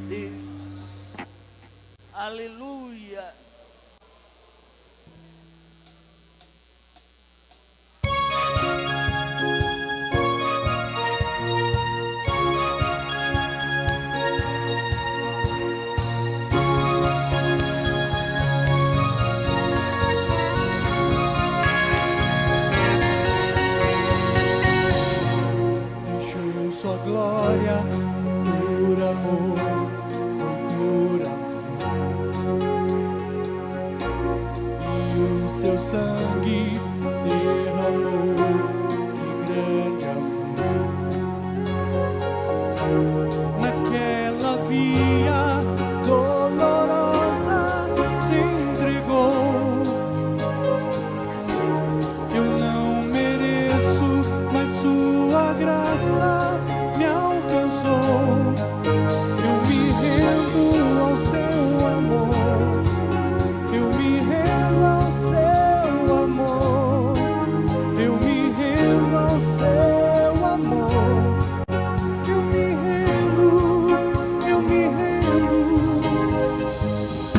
Deus. Aleluia. Deixou sua glória por amor, por amor. E o seu sangue derramou, que grande amor. Naquela via dolorosa se entregou. Eu não mereço, mas sua graça me alcançou. Eu me rendo ao seu amor. Eu me rendo ao seu amor. Eu me rendo ao seu amor. Eu me rendo, eu me rendo.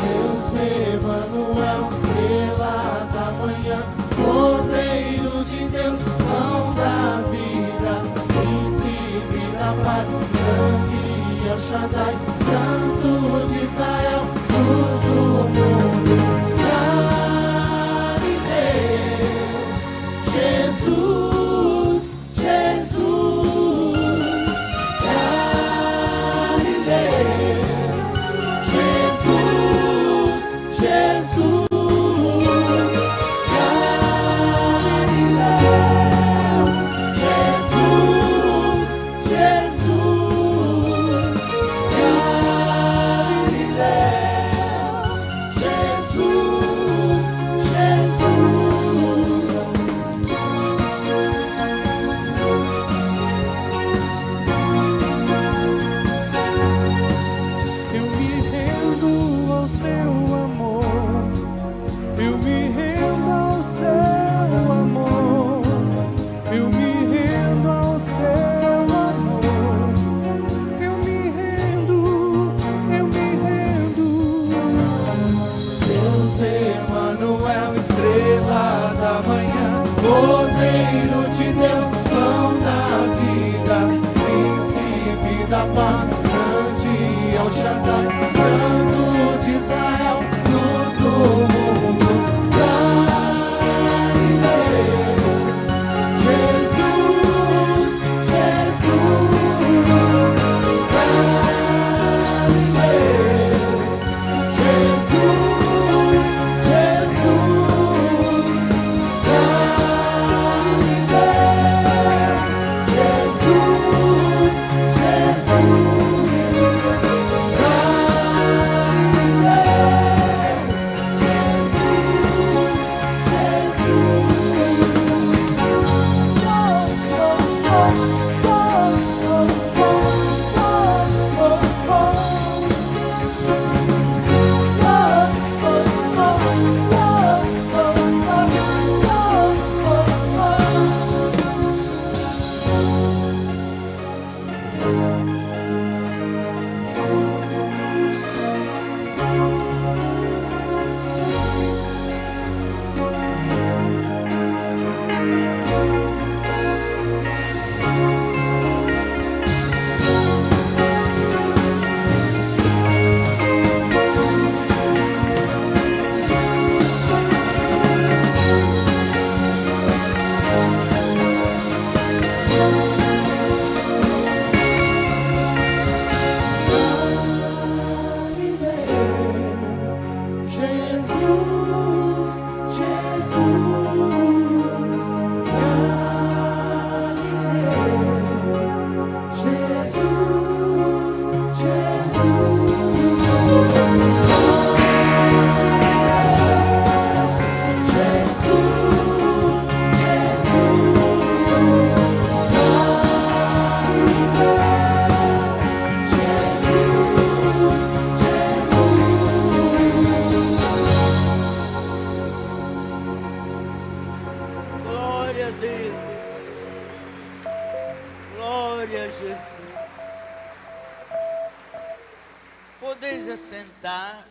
Deus Emanuel, estrela da manhã, Cordeiro de Deus, pão da vida, príncipe da paz, grande El Shaddai, Santo de Israel, luz do mundo. Galileu, Jesus, Jesus, Galileu, Jesus, Jesus, Galileu, Jesus, Jesus, Galileu, Jesus, Eu me rendo ao seu amor. Eu me rendo ao seu amor. Eu me rendo ao seu amor. Eu me rendo, eu me rendo. Deus Emanuel, estrela da manhã, Cordeiro de Deus, pão da vida, príncipe da paz, grande El Shaddai, Santo de Israel, luz do mundo. Galileu, Jesus, Jesus, Galileu, Jesus, Jesus, Galileu, Jesus, Jesus, Galileu, Podeis assentar.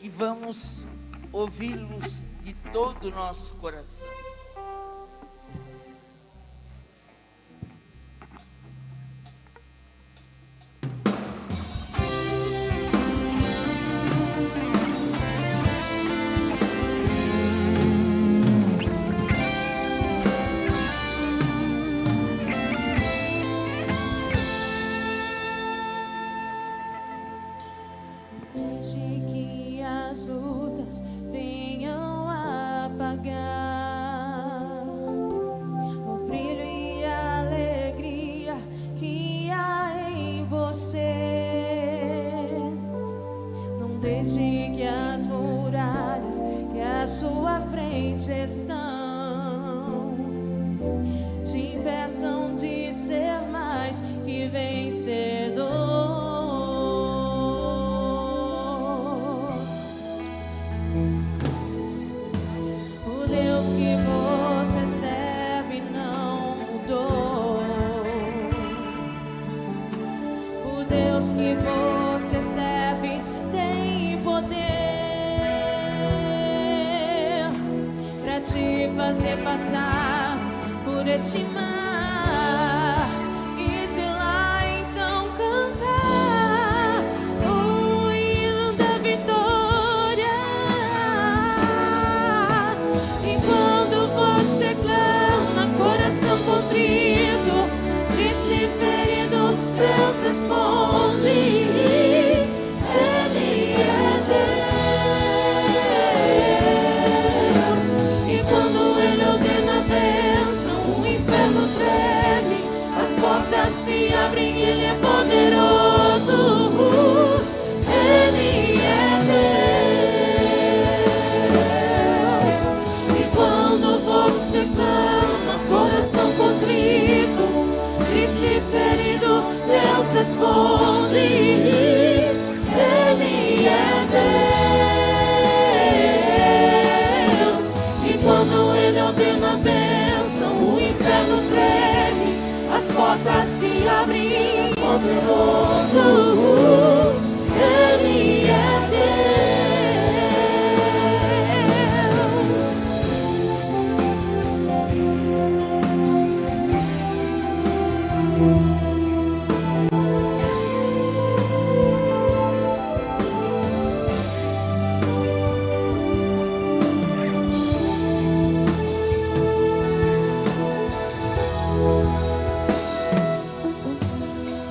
que vamos ouvi-los de todo o nosso coração. Desde que as lutas venham apagar o brilho e a alegria que há em você, não deixe que as muralhas que à sua frente estão te impeçam de ser mais que vencedor. O Deus que você serve não mudou. O Deus que você serve tem poder para te fazer passar por este mar e de lá então cantar o hino da vitória. E quando você clama, coração contrito, triste e ferido, Deus responde. Ele é Deus. E quando Ele ordena a bênção, o inferno treme, as portas se abrem, Ele é poderoso. Ele é Deus. E quando você clama, coração contrito, triste e ferido, Deus responde. Ele é Deus. E quando Ele ordena a bênção, o inferno treme, as portas se abrem, poderoso. Ele é Deus.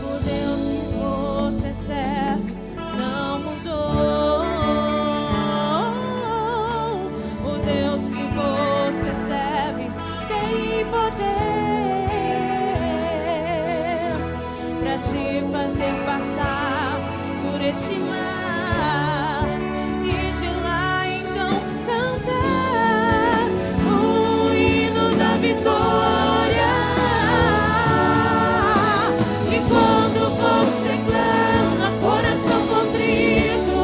O Deus que você serve não mudou. O Deus que você serve tem poder para te fazer passar por este mar e de lá então cantar o hino da vitória. E quando você clama, coração contrito,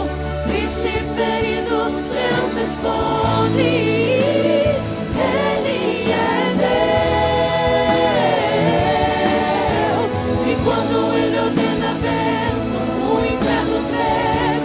triste e ferido, Deus responde. Ele é Deus. E quando Ele ordena a bênção, o inferno treme,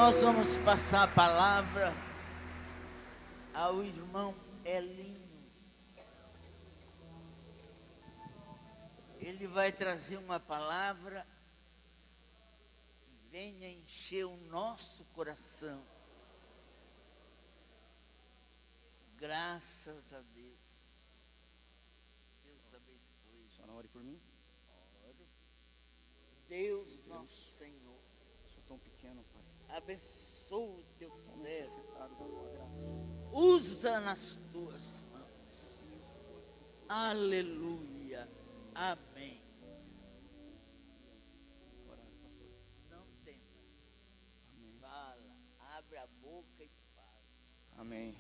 Nós vamos passar a palavra ao irmão Elinho. Ele vai trazer uma palavra que venha encher o nosso coração. Graças a Deus. Deus abençoe. A senhora ore por mim? Oro. Deus, nosso Senhor, Sou tão pequeno, Pai. abençoa o teu servo. Necessitado da tua graça. Usa nas tuas mãos. Aleluia. Amém. Orar, pastor. Não temas. Amém. Fala. Abre a boca e fala. Amém.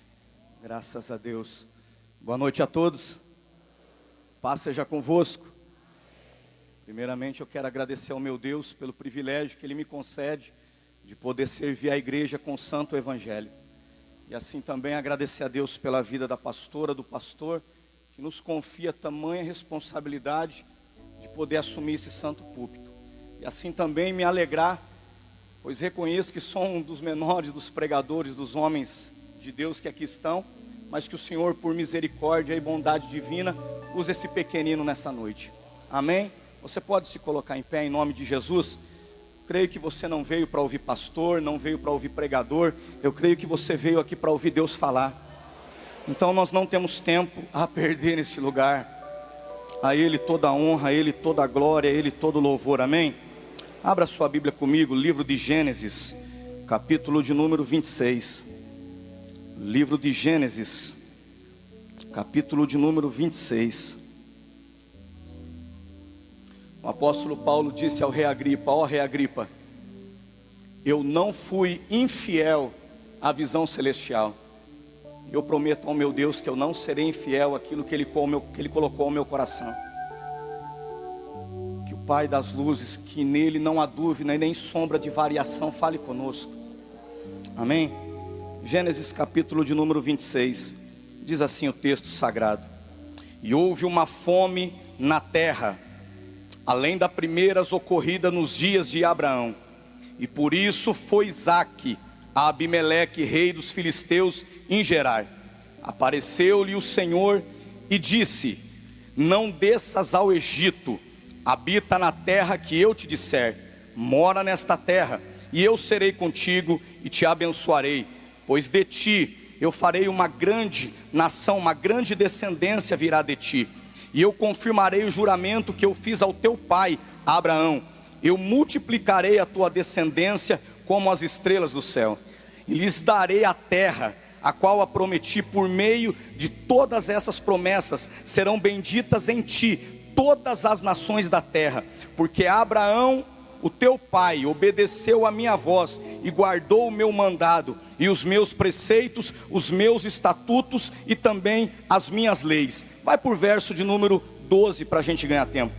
Graças a Deus. Boa noite a todos. Paz seja convosco. Primeiramente eu quero agradecer ao meu Deus pelo privilégio que Ele me concede de poder servir a igreja com o Santo Evangelho. E assim também agradecer a Deus pela vida da pastora, do pastor, que nos confia tamanha responsabilidade de poder assumir esse santo púlpito. E assim também me alegrar, pois reconheço que sou um dos menores dos pregadores, dos homens de Deus que aqui estão, mas que o Senhor, por misericórdia e bondade divina, use esse pequenino nessa noite. Amém? Você pode se colocar em pé em nome de Jesus? Creio que você não veio para ouvir pastor, não veio para ouvir pregador. Eu creio que você veio aqui para ouvir Deus falar. Então nós não temos tempo a perder nesse lugar. A Ele toda a honra, a Ele toda a glória, a Ele todo o louvor. Amém? Abra sua Bíblia comigo, livro de Gênesis, capítulo de número 26. Livro de Gênesis, capítulo de número 26. O apóstolo Paulo disse ao rei Agripa: ó rei Agripa, eu não fui infiel à visão celestial. Eu prometo ao meu Deus que eu não serei infiel àquilo que Ele colocou ao meu coração. Que o Pai das luzes, que nele não há dúvida e nem sombra de variação, fale conosco. Amém? Gênesis capítulo de número 26, diz assim o texto sagrado: e houve uma fome na terra, além da primeira ocorrida nos dias de Abraão, e por isso foi Isaque a Abimeleque, rei dos filisteus, em Gerar. Apareceu-lhe o Senhor e disse: não desças ao Egito, habita na terra que eu te disser, mora nesta terra, e eu serei contigo e te abençoarei, pois de ti eu farei uma grande nação, uma grande descendência virá de ti. E eu confirmarei o juramento que eu fiz ao teu pai, Abraão. Eu multiplicarei a tua descendência como as estrelas do céu. E lhes darei a terra, a qual a prometi. Por meio de todas essas promessas, serão benditas em ti todas as nações da terra. Porque Abraão, o teu pai, obedeceu a minha voz e guardou o meu mandado e os meus preceitos, os meus estatutos e também as minhas leis. Vai por verso de número 12 para a gente ganhar tempo.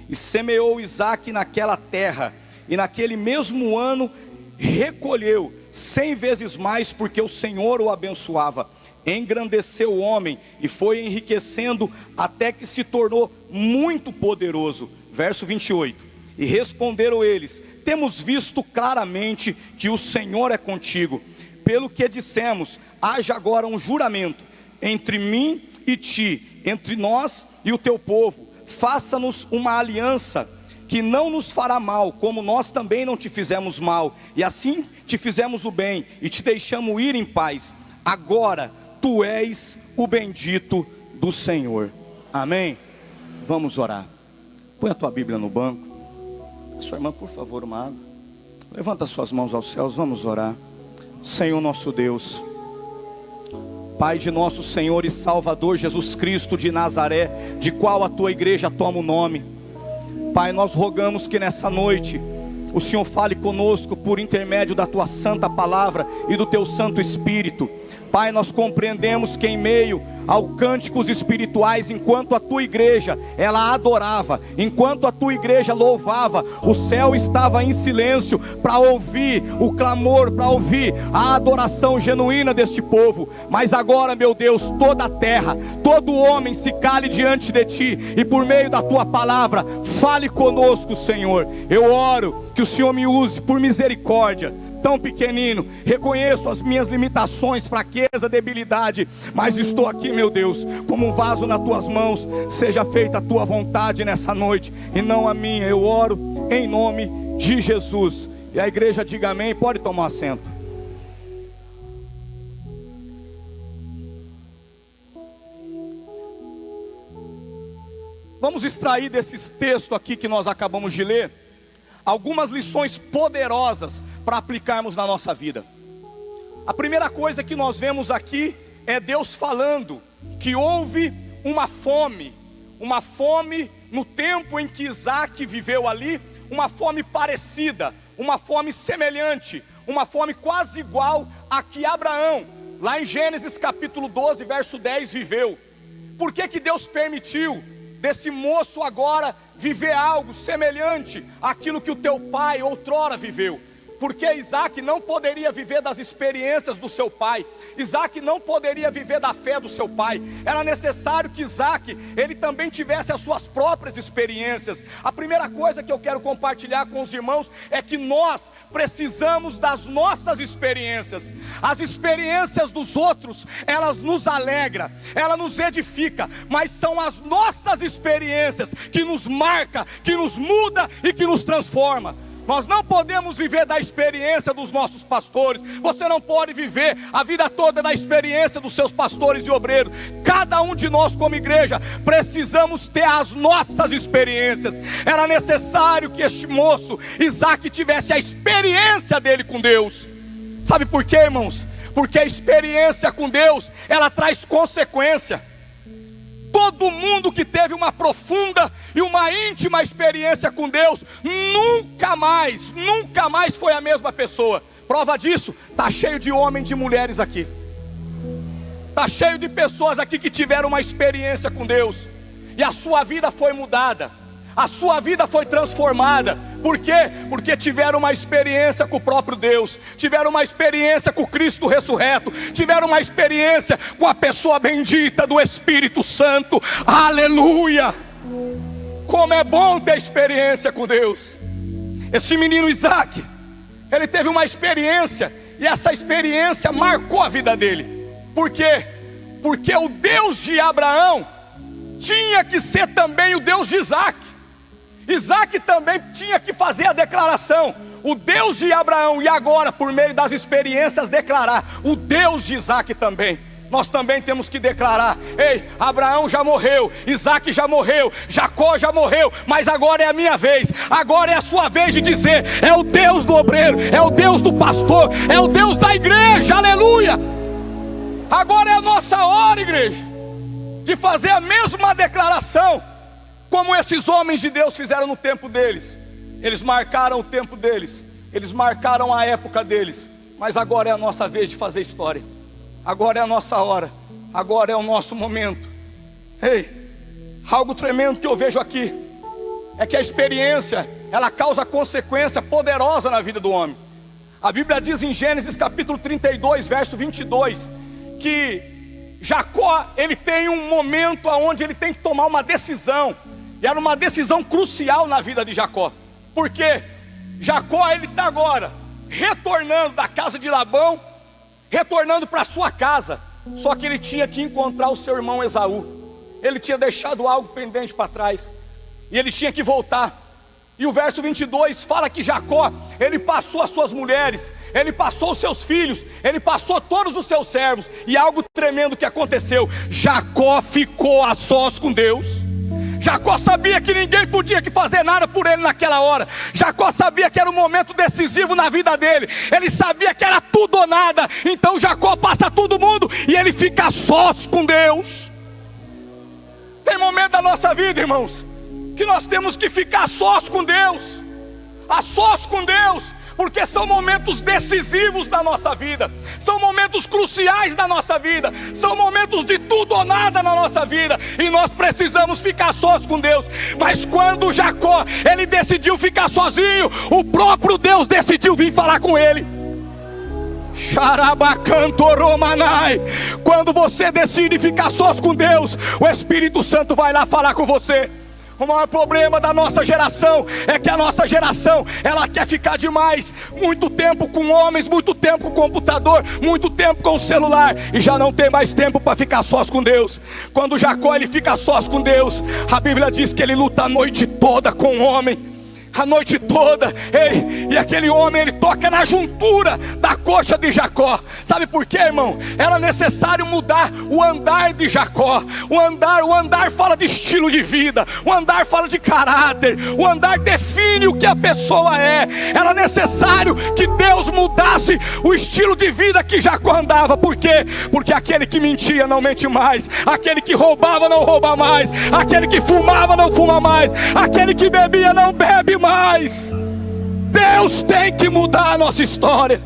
E semeou Isaque naquela terra, e naquele mesmo ano recolheu 100 vezes mais, porque o Senhor o abençoava. Engrandeceu o homem e foi enriquecendo até que se tornou muito poderoso. Verso 28. E responderam eles: temos visto claramente que o Senhor é contigo. Pelo que dissemos, haja agora um juramento entre mim e ti, entre nós e o teu povo. Faça-nos uma aliança que não nos fará mal, como nós também não te fizemos mal, e assim te fizemos o bem e te deixamos ir em paz. Agora tu és o bendito do Senhor. Amém? Vamos orar. Põe a tua Bíblia no banco. Sua irmã, por favor, uma água. Levanta suas mãos aos céus, vamos orar. Senhor nosso Deus, Pai de nosso Senhor e Salvador Jesus Cristo de Nazaré, de qual a tua igreja toma o nome. Pai, nós rogamos que nessa noite o Senhor fale conosco por intermédio da tua santa palavra e do teu Santo Espírito. Pai, nós compreendemos que em meio ao cânticos espirituais, enquanto a tua igreja, ela adorava, enquanto a tua igreja louvava, o céu estava em silêncio para ouvir o clamor, para ouvir a adoração genuína deste povo. Mas agora, meu Deus, toda a terra, todo homem se cale diante de ti, e por meio da tua palavra, fale conosco, Senhor. Eu oro que o Senhor me use por misericórdia, tão pequenino, reconheço as minhas limitações, fraqueza, debilidade, mas estou aqui, meu Deus, como um vaso nas tuas mãos. Seja feita a tua vontade nessa noite e não a minha. Eu oro em nome de Jesus. E a igreja diga amém. Pode tomar assento. Vamos extrair desses textos aqui que nós acabamos de ler algumas lições poderosas para aplicarmos na nossa vida. A primeira coisa que nós vemos aqui é Deus falando que houve uma fome no tempo em que Isaac viveu ali, uma fome parecida, uma fome semelhante, uma fome quase igual a que Abraão, lá em Gênesis capítulo 12, verso 10, viveu. Por que que Deus permitiu desse moço agora viver algo semelhante àquilo que o teu pai outrora viveu? Porque Isaac não poderia viver das experiências do seu pai. Isaac não poderia viver da fé do seu pai. Era necessário que Isaac, ele também tivesse as suas próprias experiências. A primeira coisa que eu quero compartilhar com os irmãos é que nós precisamos das nossas experiências. As experiências dos outros, elas nos alegram, elas nos edificam, mas são as nossas experiências que nos marcam, que nos muda e que nos transforma. Nós não podemos viver da experiência dos nossos pastores. Você não pode viver a vida toda da experiência dos seus pastores e obreiros. Cada um de nós como igreja precisamos ter as nossas experiências. Era necessário que este moço, Isaac, tivesse a experiência dele com Deus. Sabe por quê, irmãos? Porque a experiência com Deus, ela traz consequência. Todo mundo que teve uma profunda e uma íntima experiência com Deus, nunca mais foi a mesma pessoa. Prova disso, está cheio de homens e de mulheres aqui. Está cheio de pessoas aqui que tiveram uma experiência com Deus. E a sua vida foi mudada. A sua vida foi transformada. Por quê? Porque tiveram uma experiência com o próprio Deus. Tiveram uma experiência com Cristo ressurreto. Tiveram uma experiência com a pessoa bendita do Espírito Santo. Aleluia! Como é bom ter experiência com Deus. Esse menino Isaac, ele teve uma experiência. E essa experiência marcou a vida dele. Por quê? Porque o Deus de Abraão tinha que ser também o Deus de Isaac. Isaac também tinha que fazer a declaração. O Deus de Abraão, e agora por meio das experiências declarar o Deus de Isaac também. Nós também temos que declarar: ei, Abraão já morreu, Isaac já morreu, Jacó já morreu, mas agora é a minha vez. Agora é a sua vez de dizer: é o Deus do obreiro, é o Deus do pastor, é o Deus da igreja, aleluia. Agora é a nossa hora, igreja, de fazer a mesma declaração como esses homens de Deus fizeram no tempo deles. Eles marcaram o tempo deles, eles marcaram a época deles, mas agora é a nossa vez de fazer história. Agora é a nossa hora, agora é o nosso momento. Ei, algo tremendo que eu vejo aqui é que a experiência, ela causa consequência poderosa na vida do homem. A Bíblia diz em Gênesis capítulo 32, verso 22, que Jacó, ele tem um momento onde ele tem que tomar uma decisão. E era uma decisão crucial na vida de Jacó. Porque Jacó, ele está agora retornando da casa de Labão, retornando para sua casa. Só que ele tinha que encontrar o seu irmão Esaú. Ele tinha deixado algo pendente para trás, e ele tinha que voltar. E o verso 22 fala que Jacó, ele passou as suas mulheres, ele passou os seus filhos, ele passou todos os seus servos. E algo tremendo que aconteceu: Jacó ficou a sós com Deus. Jacó sabia que ninguém podia fazer nada por ele naquela hora. Jacó sabia que era um momento decisivo na vida dele. Ele sabia que era tudo ou nada. Então Jacó passa todo mundo e ele fica a sós com Deus. Tem momento da nossa vida, irmãos, que nós temos que ficar a sós com Deus. A sós com Deus. Porque são momentos decisivos da nossa vida. São momentos cruciais da nossa vida. São momentos de tudo ou nada na nossa vida. E nós precisamos ficar sós com Deus. Mas quando Jacó, ele decidiu ficar sozinho, o próprio Deus decidiu vir falar com ele. Xarabacantoromanai. Quando você decide ficar sós com Deus, o Espírito Santo vai lá falar com você. O maior problema da nossa geração é que a nossa geração, ela quer ficar demais, muito tempo com homens, muito tempo com o computador, muito tempo com o celular, e já não tem mais tempo para ficar sós com Deus. Quando Jacó ele fica sós com Deus, a Bíblia diz que ele luta a noite toda com o homem. A noite toda, e aquele homem, ele toca na juntura da coxa de Jacó. Sabe por quê, irmão? Era necessário mudar o andar de Jacó. O andar fala de estilo de vida, o andar fala de caráter, o andar define o que a pessoa é. Era necessário que Deus mudasse o estilo de vida que Jacó andava. Por quê? Porque aquele que mentia não mente mais, aquele que roubava não rouba mais, aquele que fumava não fuma mais, aquele que bebia não bebe mais. Deus tem que mudar a nossa história.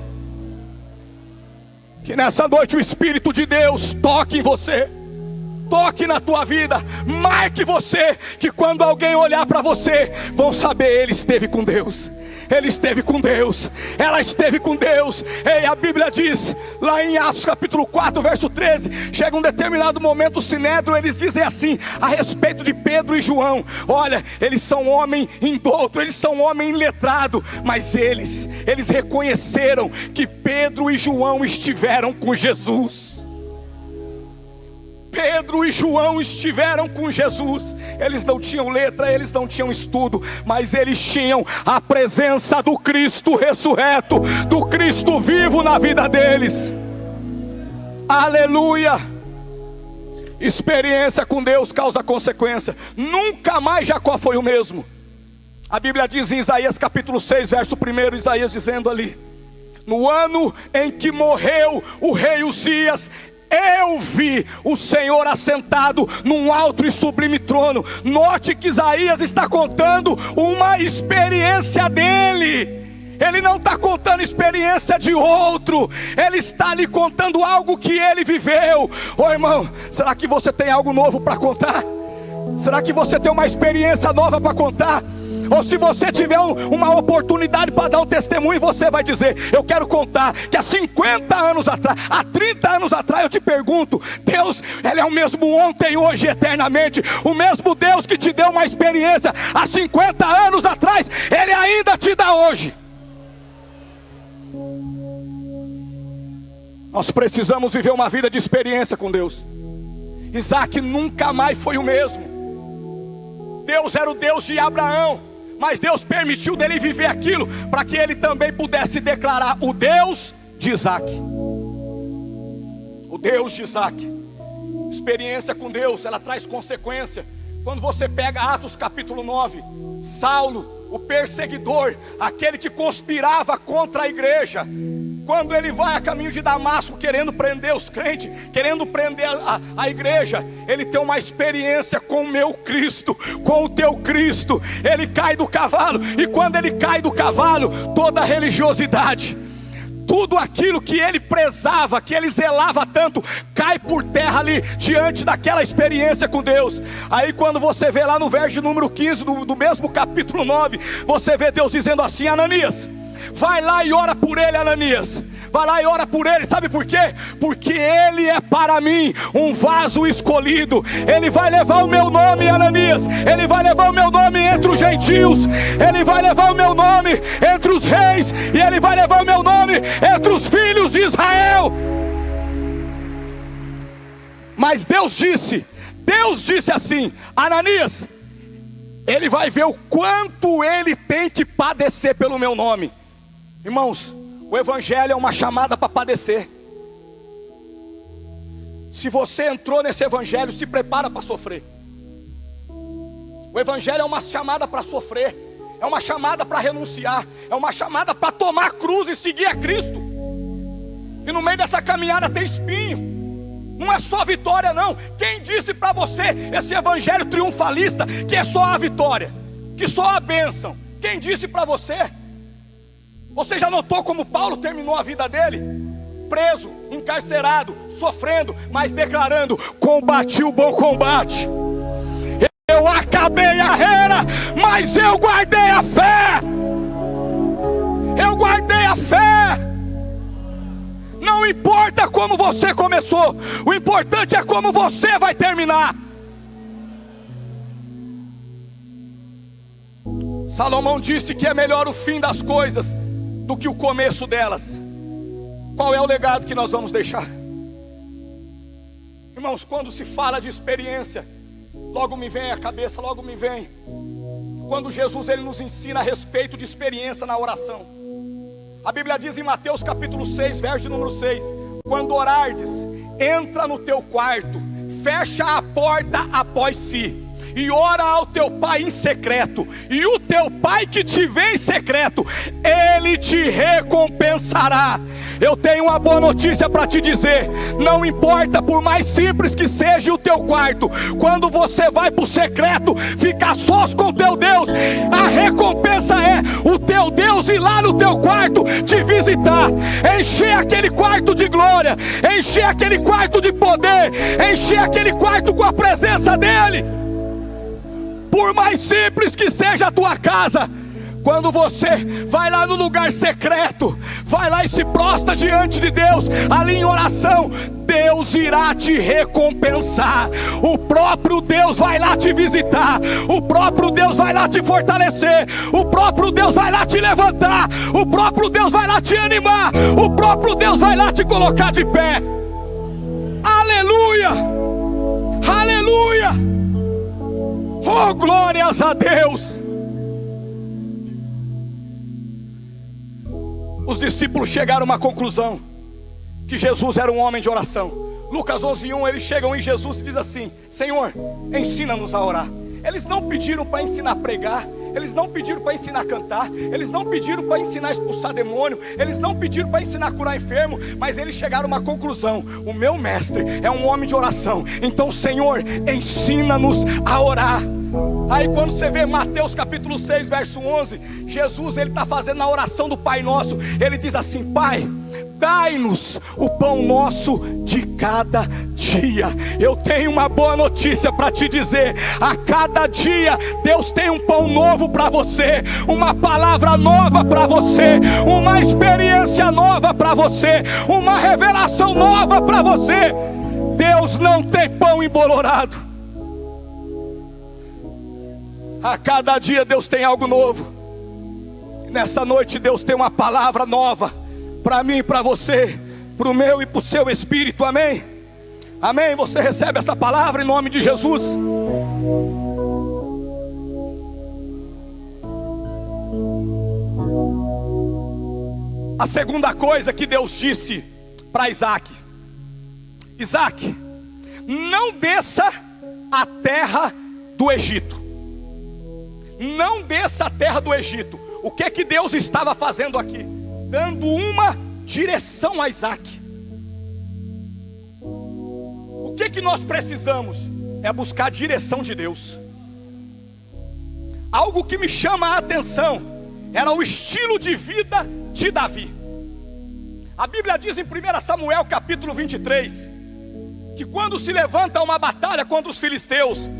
Que nessa noite o Espírito de Deus toque em você, toque na tua vida, marque você, que quando alguém olhar para você, vão saber, ele esteve com Deus. Ele esteve com Deus, ela esteve com Deus. E a Bíblia diz, lá em Atos capítulo 4, verso 13, chega um determinado momento, o Sinédrio, eles dizem assim, a respeito de Pedro e João: olha, eles são homem indouto, eles são homem iletrado, mas eles reconheceram que Pedro e João estiveram com Jesus. Pedro e João estiveram com Jesus. Eles não tinham letra, eles não tinham estudo, mas eles tinham a presença do Cristo ressurreto, do Cristo vivo na vida deles. Aleluia. Experiência com Deus causa consequência. Nunca mais Jacó foi o mesmo. A Bíblia diz em Isaías capítulo 6, verso 1, Isaías dizendo ali: no ano em que morreu o rei Uzias, eu vi o Senhor assentado num alto e sublime trono. Note que Isaías está contando uma experiência dele. Ele não está contando experiência de outro. Ele está lhe contando algo que ele viveu. Ô irmão, será que você tem algo novo para contar? Será que você tem uma experiência nova para contar? Ou se você tiver uma oportunidade para dar um testemunho, você vai dizer: eu quero contar que há 50 anos atrás, há 30 anos atrás, eu te pergunto, Deus, Ele é o mesmo ontem, hoje e eternamente. O mesmo Deus que te deu uma experiência há 50 anos atrás, Ele ainda te dá hoje. Nós precisamos viver uma vida de experiência com Deus. Isaac nunca mais foi o mesmo. Deus era o Deus de Abraão, mas Deus permitiu dele viver aquilo para que ele também pudesse declarar o Deus de Isaac. O Deus de Isaac. Experiência com Deus, ela traz consequência. Quando você pega Atos capítulo 9, Saulo, o perseguidor, aquele que conspirava contra a igreja, quando ele vai a caminho de Damasco querendo prender os crentes, querendo prender a igreja, ele tem uma experiência com o meu Cristo, com o teu Cristo. Ele cai do cavalo, e quando ele cai do cavalo, toda a religiosidade, tudo aquilo que ele prezava, que ele zelava tanto, cai por terra ali, diante daquela experiência com Deus. Aí quando você vê lá no verso número 15 do mesmo capítulo 9, você vê Deus dizendo assim: Ananias, vai lá e ora por ele, Ananias. Vai lá e ora por ele, sabe por quê? Porque ele é para mim um vaso escolhido. Ele vai levar o meu nome, Ananias. Ele vai levar o meu nome entre os gentios. Ele vai levar o meu nome entre os reis. E ele vai levar o meu nome entre os filhos de Israel. Mas Deus disse assim: Ananias, ele vai ver o quanto ele tem que padecer pelo meu nome. Irmãos, o evangelho é uma chamada para padecer. Se você entrou nesse evangelho, se prepara para sofrer. O evangelho é uma chamada para sofrer, é uma chamada para renunciar, é uma chamada para tomar a cruz e seguir a Cristo. E no meio dessa caminhada tem espinho. Não é só vitória não. Quem disse para você esse evangelho triunfalista que é só a vitória, que só a bênção? Quem disse para você? Você já notou como Paulo terminou a vida dele? Preso, encarcerado, sofrendo, mas declarando: combati o bom combate, eu acabei a carreira, mas eu guardei a fé. Eu guardei a fé. Não importa como você começou, o importante é como você vai terminar. Salomão disse que é melhor o fim das coisas do que o começo delas. Qual é o legado que nós vamos deixar? Irmãos, quando se fala de experiência, logo me vem à cabeça, logo me vem quando Jesus ele nos ensina a respeito de experiência na oração. A Bíblia diz em Mateus capítulo 6, verso de número 6: quando orardes, entra no teu quarto, fecha a porta após si, e ora ao teu pai em secreto, e o teu pai que te vê em secreto, ele te recompensará. Eu tenho uma boa notícia para te dizer: não importa, por mais simples que seja o teu quarto, quando você vai para o secreto, ficar sós com o teu Deus, a recompensa é o teu Deus ir lá no teu quarto te visitar, encher aquele quarto de glória, encher aquele quarto de poder, encher aquele quarto com a presença dele. Por mais simples que seja a tua casa, quando você vai lá no lugar secreto, vai lá e se prostra diante de Deus, ali em oração, Deus irá te recompensar. O próprio Deus vai lá te visitar, o próprio Deus vai lá te fortalecer, o próprio Deus vai lá te levantar, o próprio Deus vai lá te animar, o próprio Deus vai lá te colocar de pé. Aleluia! Aleluia! Oh, glórias a Deus! Os discípulos chegaram a uma conclusão: que Jesus era um homem de oração. Lucas 11:1, eles chegam em Jesus e dizem assim: Senhor, ensina-nos a orar. Eles não pediram para ensinar a pregar, eles não pediram para ensinar a cantar, eles não pediram para ensinar a expulsar demônio, eles não pediram para ensinar a curar enfermo, mas eles chegaram a uma conclusão: o meu mestre é um homem de oração, então Senhor, ensina-nos a orar. Aí quando você vê Mateus capítulo 6, verso 11, Jesus ele está fazendo a oração do Pai Nosso. Ele diz assim: Pai, dai-nos o pão nosso de cada dia. Eu tenho uma boa notícia para te dizer: a cada dia Deus tem um pão novo para você, uma palavra nova para você, uma experiência nova para você, uma revelação nova para você. Deus não tem pão embolorado. A cada dia Deus tem algo novo. Nessa noite Deus tem uma palavra nova para mim e para você, para o meu e para o seu espírito. Amém? Amém? Você recebe essa palavra em nome de Jesus? A segunda coisa que Deus disse para Isaac: Isaac, não desça a terra do Egito. Não desça a terra do Egito. O que que Deus estava fazendo aqui? Dando uma direção a Isaac. O que que nós precisamos? É buscar a direção de Deus. Algo que me chama a atenção era o estilo de vida de Davi. A Bíblia diz em 1 Samuel capítulo 23 que quando se levanta uma batalha contra os filisteus,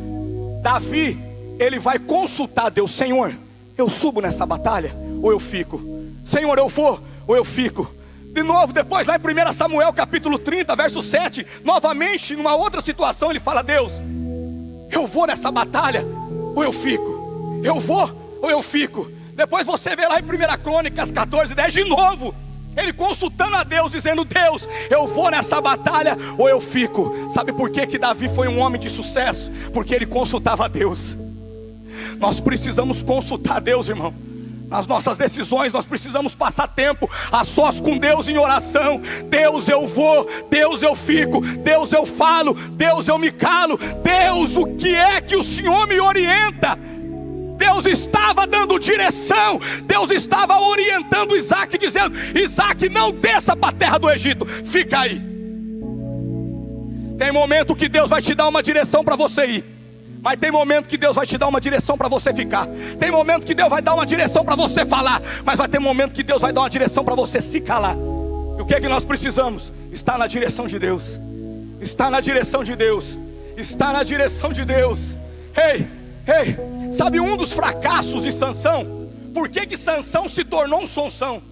Davi ele vai consultar Deus: Senhor, eu subo nessa batalha ou eu fico? Senhor, eu vou ou eu fico? De novo, depois lá em 1 Samuel capítulo 30, verso 7, novamente, numa outra situação, ele fala: Deus, eu vou nessa batalha ou eu fico? Eu vou ou eu fico? Depois você vê lá em 1 Crônicas 14:10, de novo, ele consultando a Deus, dizendo: Deus, eu vou nessa batalha ou eu fico? Sabe por que que Davi foi um homem de sucesso? Porque ele consultava a Deus. Nós precisamos consultar a Deus, irmão. Nas nossas decisões nós precisamos passar tempo a sós com Deus em oração. Deus, eu vou, Deus, eu fico, Deus, eu falo, Deus, eu me calo. Deus, o que é que o Senhor me orienta? Deus estava dando direção, Deus estava orientando Isaac, dizendo: Isaac, não desça para a terra do Egito, fica aí. Tem momento que Deus vai te dar uma direção para você ir, mas tem momento que Deus vai te dar uma direção para você ficar. Tem momento que Deus vai dar uma direção para você falar, mas vai ter momento que Deus vai dar uma direção para você se calar. E o que é que nós precisamos? Estar na direção de Deus. Estar na direção de Deus. Estar na direção de Deus. Ei, sabe um dos fracassos de Sansão? Por que que Sansão se tornou um Sansão?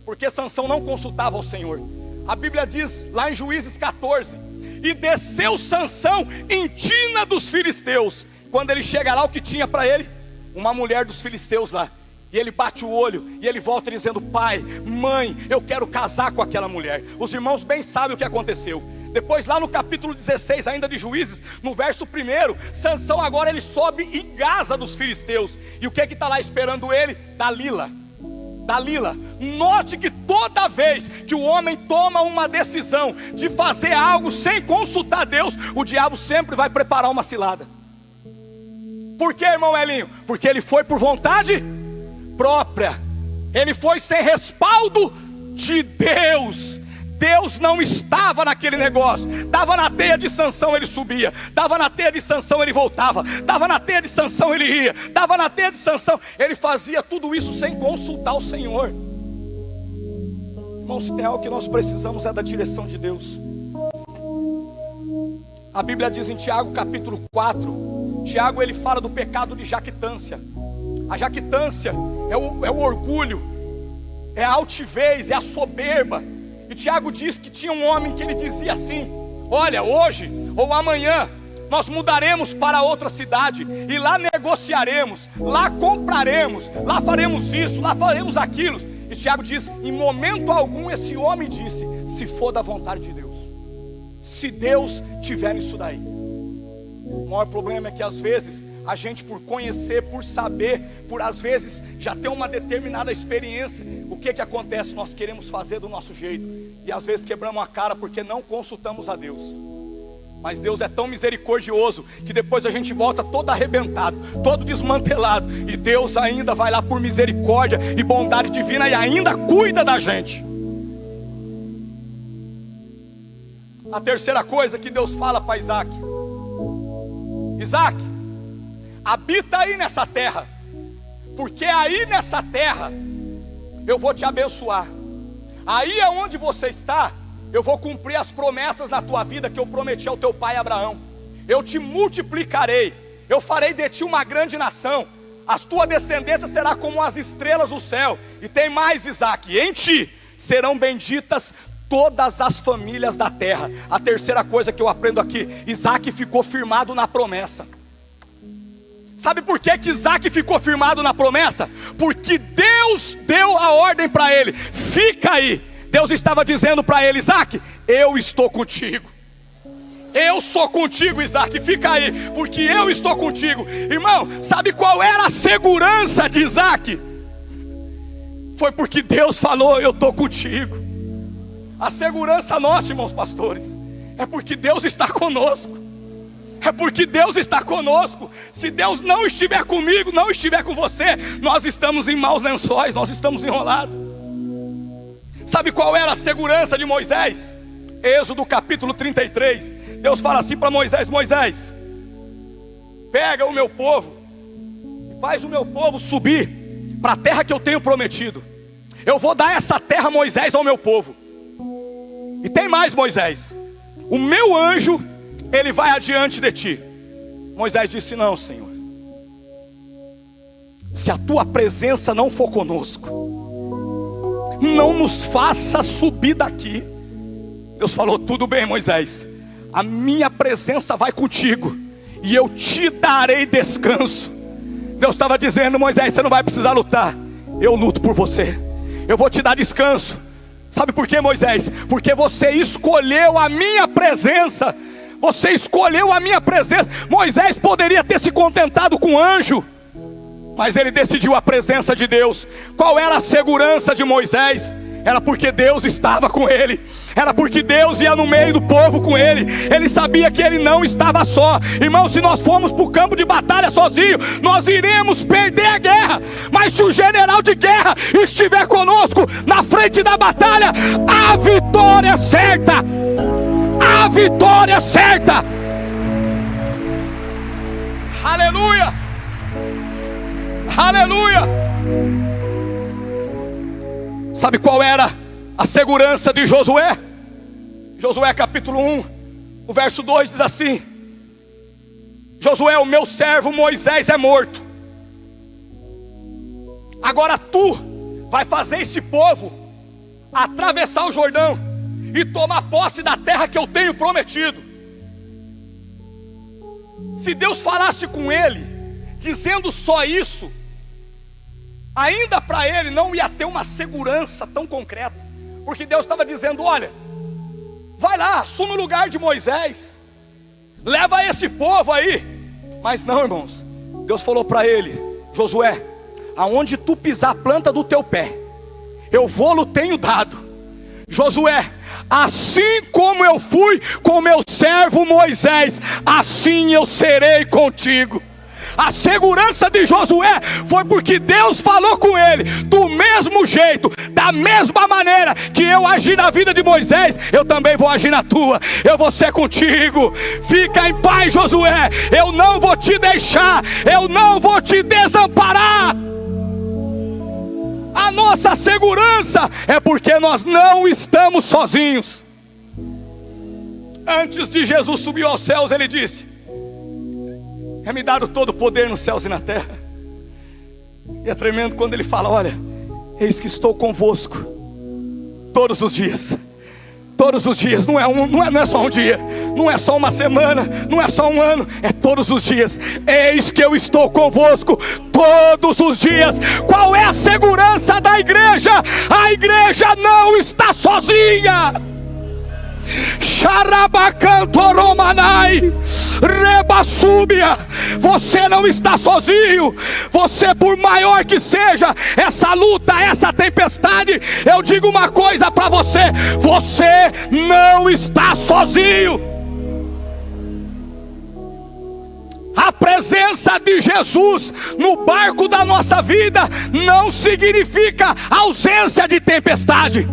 Porque Sansão não consultava ao Senhor. A Bíblia diz lá em Juízes 14: e desceu Sansão em tina dos filisteus. Quando ele chega lá, o que tinha para ele? uma mulher dos filisteus lá. E ele bate o olho e ele volta dizendo: pai, mãe, eu quero casar com aquela mulher. Os irmãos bem sabem o que aconteceu. Depois lá no capítulo 16 ainda de Juízes, no verso 1, Sansão agora ele sobe em Gaza dos filisteus. E o que está lá esperando ele? Dalila. Note que toda vez que o homem toma uma decisão de fazer algo sem consultar Deus, o diabo sempre vai preparar uma cilada. Por quê, irmão Elinho? Porque ele foi por vontade própria. Ele foi sem respaldo de Deus. Deus não estava naquele negócio. Dava na teia de Sansão, ele subia. Dava na teia de Sansão, ele voltava. Dava na teia de Sansão, ele ia. Dava na teia de Sansão. Ele fazia tudo isso sem consultar o Senhor. Irmãos, se tem algo que nós precisamos é da direção de Deus. A Bíblia diz em Tiago capítulo 4, Tiago ele fala do pecado de jactância. A jactância é o orgulho, é a altivez, é a soberba. E Tiago diz que tinha um homem que ele dizia assim: olha, hoje ou amanhã nós mudaremos para outra cidade e lá negociaremos, lá compraremos, lá faremos isso, lá faremos aquilo. E Tiago diz: em momento algum esse homem disse: se for da vontade de Deus, se Deus tiver nisso daí. O maior problema é que às vezes a gente, por conhecer, por saber, por às vezes já ter uma determinada experiência, o que acontece? Nós queremos fazer do nosso jeito e às vezes quebramos a cara porque não consultamos a Deus. Mas Deus é tão misericordioso que depois a gente volta todo arrebentado, todo desmantelado, e Deus ainda vai lá por misericórdia e bondade divina e ainda cuida da gente. A terceira coisa que Deus fala para Isaac: Isaac, habita aí nessa terra, porque aí nessa terra eu vou te abençoar. Aí é onde você está, eu vou cumprir as promessas na tua vida que eu prometi ao teu pai Abraão. Eu te multiplicarei, eu farei de ti uma grande nação, as tua descendência será como as estrelas do céu. E tem mais, Isaac, em ti serão benditas todas as famílias da terra. A terceira coisa que eu aprendo aqui: Isaac ficou firmado na promessa. Sabe por que Isaac ficou firmado na promessa? Porque Deus deu a ordem para ele: fica aí. Deus estava dizendo para ele: Isaac, eu estou contigo. Eu sou contigo, Isaac, fica aí, porque eu estou contigo. Irmão, sabe qual era a segurança de Isaac? Foi porque Deus falou: eu estou contigo. A segurança nossa, irmãos pastores, é porque Deus está conosco. É porque Deus está conosco. Se Deus não estiver comigo, não estiver com você, nós estamos em maus lençóis, nós estamos enrolados. Sabe qual era a segurança de Moisés? Êxodo capítulo 33. Deus fala assim para Moisés: Moisés, pega o meu povo e faz o meu povo subir para a terra que eu tenho prometido. Eu vou dar essa terra, Moisés, ao meu povo. E tem mais, Moisés, o meu anjo, ele vai adiante de ti. Moisés disse: não, Senhor, se a tua presença não for conosco, não nos faça subir daqui. Deus falou: tudo bem, Moisés, a minha presença vai contigo e eu te darei descanso. Deus estava dizendo: Moisés, você não vai precisar lutar, eu luto por você, eu vou te dar descanso. Sabe por quê, Moisés? Porque você escolheu a minha presença. Você escolheu a minha presença. Moisés poderia ter se contentado com o anjo, mas ele decidiu a presença de Deus. Qual era a segurança de Moisés? Era porque Deus estava com ele. Era porque Deus ia no meio do povo com ele. Ele sabia que ele não estava só. Irmão, se nós formos para o campo de batalha sozinho, nós iremos perder a guerra. Mas se o general de guerra estiver conosco na frente da batalha, a vitória é certa. A vitória é certa. Aleluia. Aleluia. Sabe qual era a segurança de Josué? Josué capítulo 1, o verso 2 diz assim: Josué, o meu servo Moisés é morto. Agora tu vai fazer esse povo atravessar o Jordão e tomar posse da terra que eu tenho prometido. Se Deus falasse com ele, dizendo só isso, ainda para ele não ia ter uma segurança tão concreta, porque Deus estava dizendo: olha, vai lá, assume o lugar de Moisés, leva esse povo aí. Mas não, irmãos, Deus falou para ele: Josué, aonde tu pisar a planta do teu pé, eu vou-lo tenho dado. Josué, assim como eu fui com meu servo Moisés, assim eu serei contigo. A segurança de Josué foi porque Deus falou com ele: do mesmo jeito, da mesma maneira que eu agi na vida de Moisés, eu também vou agir na tua. Eu vou ser contigo. Fica em paz, Josué. Eu não vou te deixar, eu não vou te desamparar. A nossa segurança é porque nós não estamos sozinhos. Antes de Jesus subir aos céus, ele disse: é-me dado todo o poder nos céus e na terra. E é tremendo quando ele fala: olha, eis que estou convosco todos os dias. Todos os dias, não é só um dia, não é só uma semana, não é só um ano, é todos os dias. Eis que eu estou convosco todos os dias. Qual é a segurança da igreja? A igreja não está sozinha. Xarabacantoromanai, Rebassúbia, você não está sozinho. Você, por maior que seja essa luta, essa tempestade, eu digo uma coisa para você: você não está sozinho. A presença de Jesus no barco da nossa vida não significa ausência de tempestade.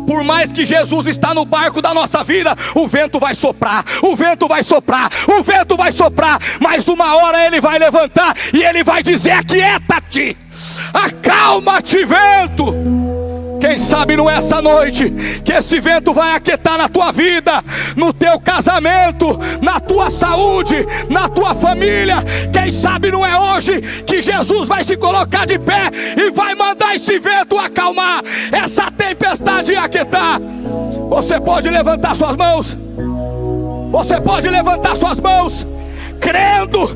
Por mais que Jesus está no barco da nossa vida, o vento vai soprar, o vento vai soprar, o vento vai soprar, mas uma hora ele vai levantar e ele vai dizer: aquieta-te, acalma-te, vento. Quem sabe não é essa noite que esse vento vai aquietar na tua vida, no teu casamento, na tua saúde, na tua família. Quem sabe não é hoje que Jesus vai se colocar de pé e vai mandar esse vento acalmar, essa tempestade aquietar. Você pode levantar suas mãos. Você pode levantar suas mãos, crendo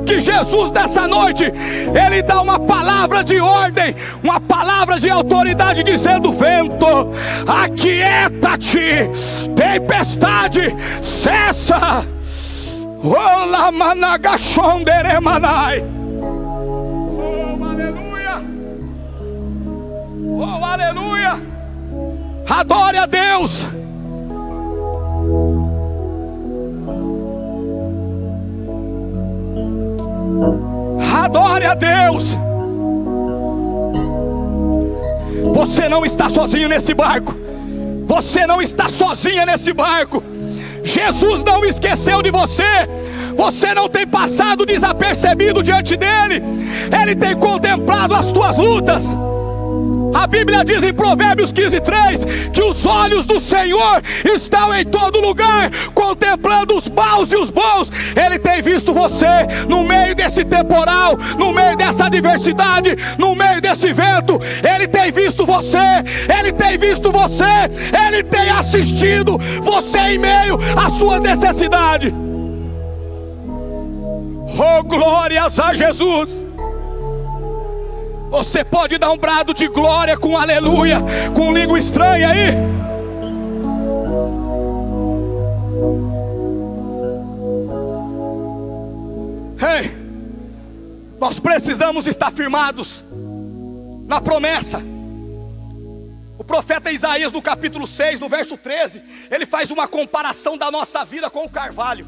que Jesus nessa noite, ele dá uma palavra de ordem, uma palavra de autoridade, dizendo: vento, aquieta-te, tempestade, cessa. Ola managachonderemanai. Oh, aleluia. Oh, aleluia. Adore a Deus. Adore a Deus. Você não está sozinho nesse barco. Você não está sozinha nesse barco. Jesus não esqueceu de você. Você não tem passado desapercebido diante dele. Ele tem contemplado as tuas lutas. A Bíblia diz em Provérbios 15:3 que os olhos do Senhor estão em todo lugar, contemplando os maus e os bons. Ele tem visto você no meio desse temporal, no meio dessa adversidade, no meio desse vento. Ele tem visto você, ele tem visto você, ele tem assistido você em meio às suas necessidades. Oh, glórias a Jesus. Você pode dar um brado de glória com aleluia, com língua estranha aí. Ei, nós precisamos estar firmados na promessa. O profeta Isaías, no capítulo 6, no verso 13, ele faz uma comparação da nossa vida com o carvalho.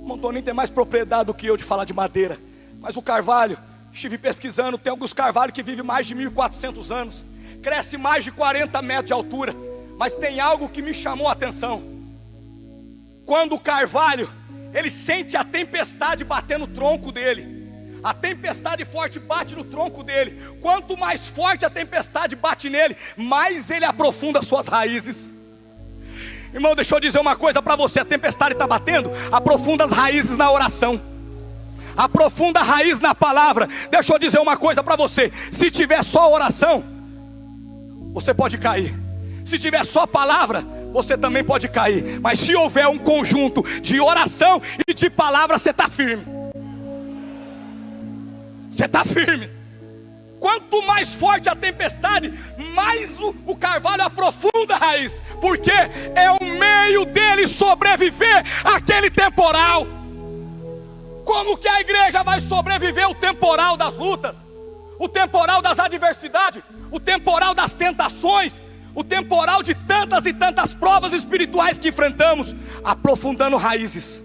O Antônio tem mais propriedade do que eu de falar de madeira, mas o carvalho, estive pesquisando, tem alguns carvalhos que vivem mais de 1.400 anos, cresce mais de 40 metros de altura. Mas tem algo que me chamou a atenção. Quando o carvalho, ele sente a tempestade bater no tronco dele, a tempestade forte bate no tronco dele. Quanto mais forte a tempestade bate nele, mais ele aprofunda suas raízes. Irmão, deixa eu dizer uma coisa para você: a tempestade está batendo, aprofunda as raízes na oração, aprofunda a raiz na palavra. Deixa eu dizer uma coisa para você: se tiver só oração, você pode cair. Se tiver só palavra, você também pode cair. Mas se houver um conjunto de oração e de palavra, você está firme. você está firme. Quanto mais forte a tempestade, mais o carvalho aprofunda a raiz, porque é o meio dele sobreviver àquele temporal. Como que a igreja vai sobreviver o temporal das lutas, o temporal das adversidades, o temporal das tentações, o temporal de tantas e tantas provas espirituais que enfrentamos? Aprofundando raízes.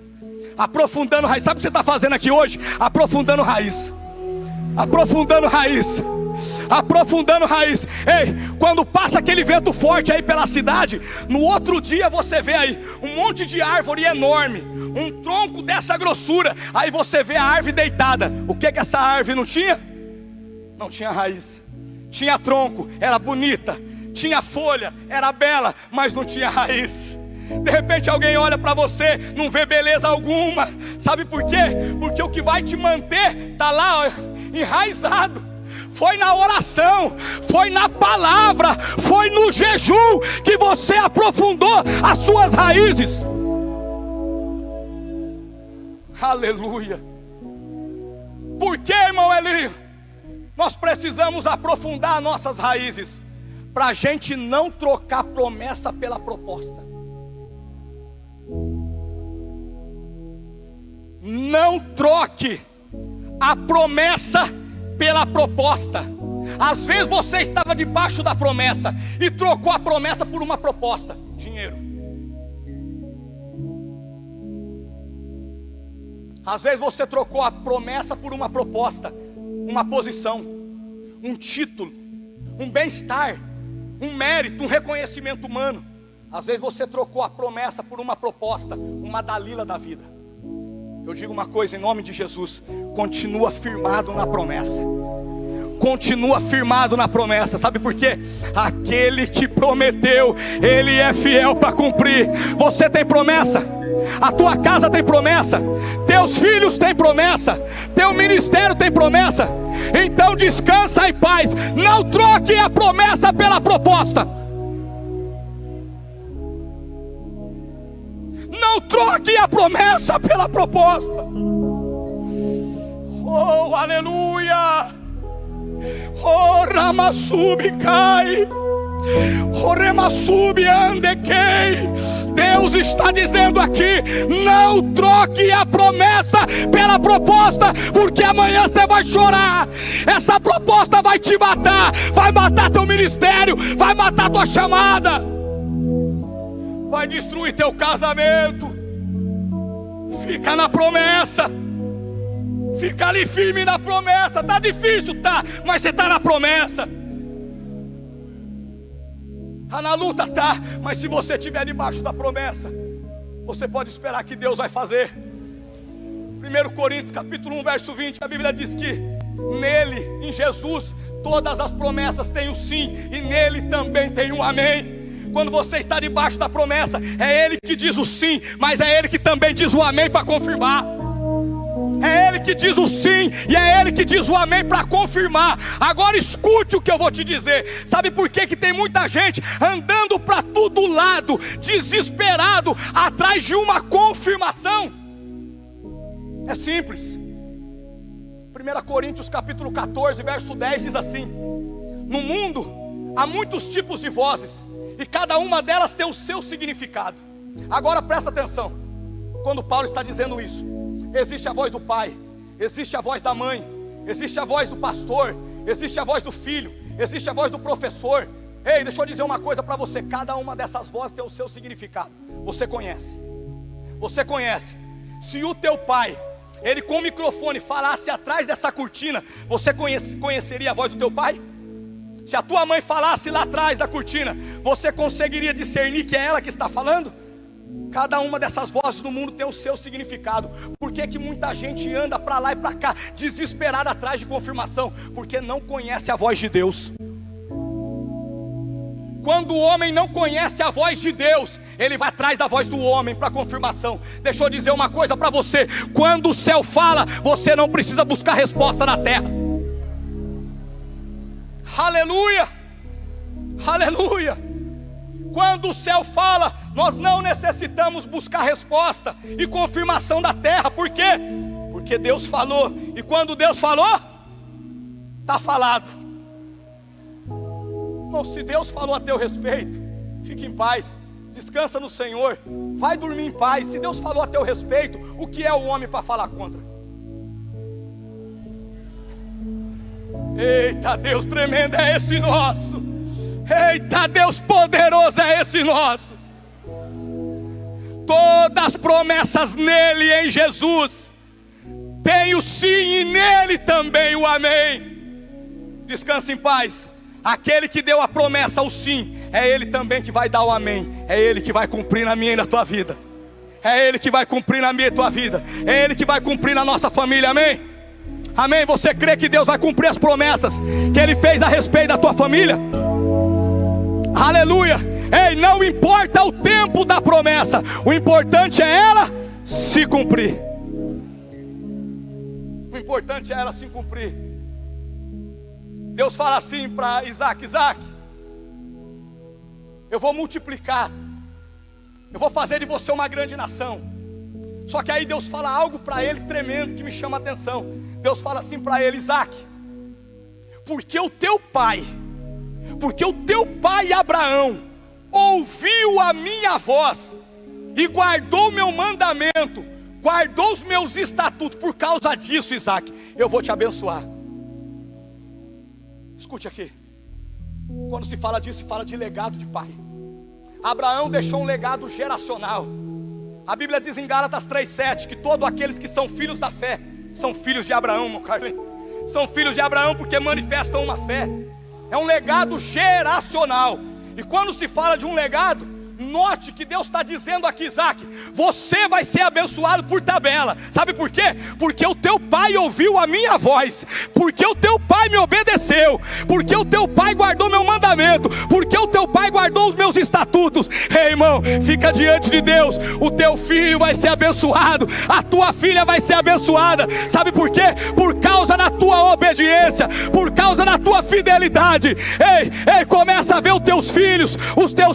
Aprofundando raiz. Sabe o que você está fazendo aqui hoje? Aprofundando raiz. Aprofundando raiz. Aprofundando raiz. Ei, quando passa aquele vento forte aí pela cidade, no outro dia você vê aí um monte de árvore enorme, um tronco dessa grossura. Aí você vê a árvore deitada. O que que essa árvore não tinha? Não tinha raiz. Tinha tronco, era bonita. Tinha folha, era bela, mas não tinha raiz. De repente alguém olha para você, não vê beleza alguma. Sabe por quê? Porque o que vai te manter está lá, ó, enraizado. Foi na oração, foi na palavra, foi no jejum que você aprofundou as suas raízes. Aleluia. Por que, irmão Eli? Nós precisamos aprofundar nossas raízes, para a gente não trocar promessa pela proposta. Não troque a promessa pela proposta. Às vezes você estava debaixo da promessa e trocou a promessa por uma proposta: dinheiro. Às vezes você trocou a promessa por uma proposta, uma posição, um título, um bem-estar, um mérito, um reconhecimento humano. Às vezes você trocou a promessa por uma proposta, uma Dalila da vida. Eu digo uma coisa em nome de Jesus: continua firmado na promessa. Continua firmado na promessa. Sabe por quê? Aquele que prometeu, ele é fiel para cumprir. Você tem promessa? A tua casa tem promessa? Teus filhos têm promessa? Teu ministério tem promessa? Então descansa em paz. Não troque a promessa pela proposta. Não troque a promessa pela proposta. Oh, aleluia. Oh, Ramassubi cai. Oh, Remassubi andequei. Deus está dizendo aqui: não troque a promessa pela proposta, porque amanhã você vai chorar. Essa proposta vai te matar, vai matar teu ministério, vai matar tua chamada, vai destruir teu casamento. Fica na promessa. Fica ali firme na promessa. Tá difícil, tá, mas você tá na promessa. Tá na luta, tá, mas se você estiver debaixo da promessa, você pode esperar que Deus vai fazer. 1 Coríntios capítulo 1 verso 20, a Bíblia diz que nele, em Jesus, todas as promessas têm o sim, e nele também tem o amém. Quando você está debaixo da promessa, é Ele que diz o sim, mas é Ele que também diz o amém para confirmar. É Ele que diz o sim e é Ele que diz o amém para confirmar. Agora escute o que eu vou te dizer. Sabe por que tem muita gente andando para todo lado, desesperado, atrás de uma confirmação? É simples. 1 Coríntios capítulo 14 verso 10 diz assim: no mundo há muitos tipos de vozes, e cada uma delas tem o seu significado. Agora presta atenção. Quando Paulo está dizendo isso, existe a voz do pai, existe a voz da mãe, existe a voz do pastor, existe a voz do filho, existe a voz do professor. Ei, deixa eu dizer uma coisa para você: cada uma dessas vozes tem o seu significado. Você conhece. Você conhece. Se o teu pai, ele com o microfone falasse atrás dessa cortina, você conheceria a voz do teu pai? Se a tua mãe falasse lá atrás da cortina, você conseguiria discernir que é ela que está falando? Cada uma dessas vozes no mundo tem o seu significado. Por que que muita gente anda para lá e para cá, desesperada atrás de confirmação? Porque não conhece a voz de Deus. Quando o homem não conhece a voz de Deus, ele vai atrás da voz do homem para confirmação. Deixa eu dizer uma coisa para você: quando o céu fala, você não precisa buscar resposta na terra. Aleluia, aleluia. Quando o céu fala, nós não necessitamos buscar resposta e confirmação da terra. Por quê? Porque Deus falou. E quando Deus falou, Está falado. Irmão, se Deus falou a teu respeito, fique em paz, descansa no Senhor, vai dormir em paz. Se Deus falou a teu respeito, o que é o homem para falar contra? Eita, Deus tremendo é esse nosso. Eita, Deus poderoso é esse nosso. Todas as promessas nele, em Jesus, tem o sim e nele também o amém. Descansa em paz. Aquele que deu a promessa, o sim, é ele também que vai dar o amém. É ele que vai cumprir na minha e na tua vida. É ele que vai cumprir na minha e tua vida. É ele que vai cumprir na nossa família, amém? Amém? Você crê que Deus vai cumprir as promessas que ele fez a respeito da tua família? Aleluia. Ei, não importa o tempo da promessa, o importante é ela se cumprir. O importante é ela se cumprir. Deus fala assim para Isaac: Isaac, eu vou multiplicar, eu vou fazer de você uma grande nação. Só que aí Deus fala algo para ele tremendo que me chama a atenção. Deus fala assim para ele: Isaac, porque o teu pai Abraão ouviu a minha voz e guardou o meu mandamento, guardou os meus estatutos. Por causa disso, Isaac, eu vou te abençoar. Escute aqui. Quando se fala disso, se fala de legado de pai. Abraão deixou um legado geracional. A Bíblia diz em Gálatas 3,7 que todos aqueles que são filhos da fé são filhos de Abraão, meu Carlinhos. São filhos de Abraão porque manifestam uma fé. É um legado geracional. E quando se fala de um legado, note que Deus está dizendo aqui: Isaac, você vai ser abençoado por tabela. Sabe por quê? Porque o teu pai ouviu a minha voz, porque o teu pai me obedeceu, porque o teu pai guardou meu mandamento, porque o teu pai guardou os meus estatutos. Ei, irmão, fica diante de Deus. O teu filho vai ser abençoado, a tua filha vai ser abençoada. Sabe por quê? Por causa da tua obediência, por causa da tua fidelidade. Ei, começa a ver os teus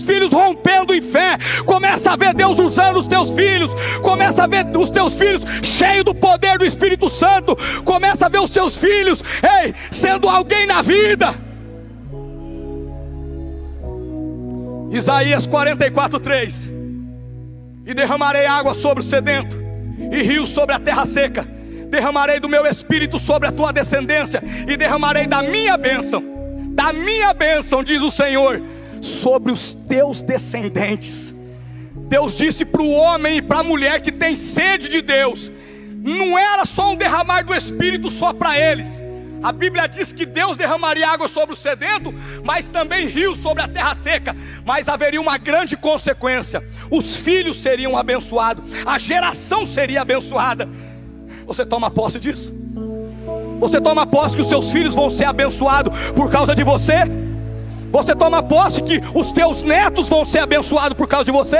filhos rompendo em fé. Começa a ver Deus usando os teus filhos. Começa a ver os teus filhos cheios do poder do Espírito Santo. Começa a ver os seus filhos, sendo alguém na vida. Isaías 44:3: e derramarei água sobre o sedento e rios sobre a terra seca. Derramarei do meu espírito sobre a tua descendência e derramarei da minha bênção, diz o Senhor, sobre os teus descendentes. Deus disse para o homem e para a mulher que tem sede de Deus, não era só um derramar do Espírito só para eles. A Bíblia diz que Deus derramaria água sobre o sedento, mas também rios sobre a terra seca. Mas haveria uma grande consequência: os filhos seriam abençoados, a geração seria abençoada. Você toma posse disso? Você toma posse que os seus filhos vão ser abençoados por causa de você? Você toma posse que os teus netos vão ser abençoados por causa de você?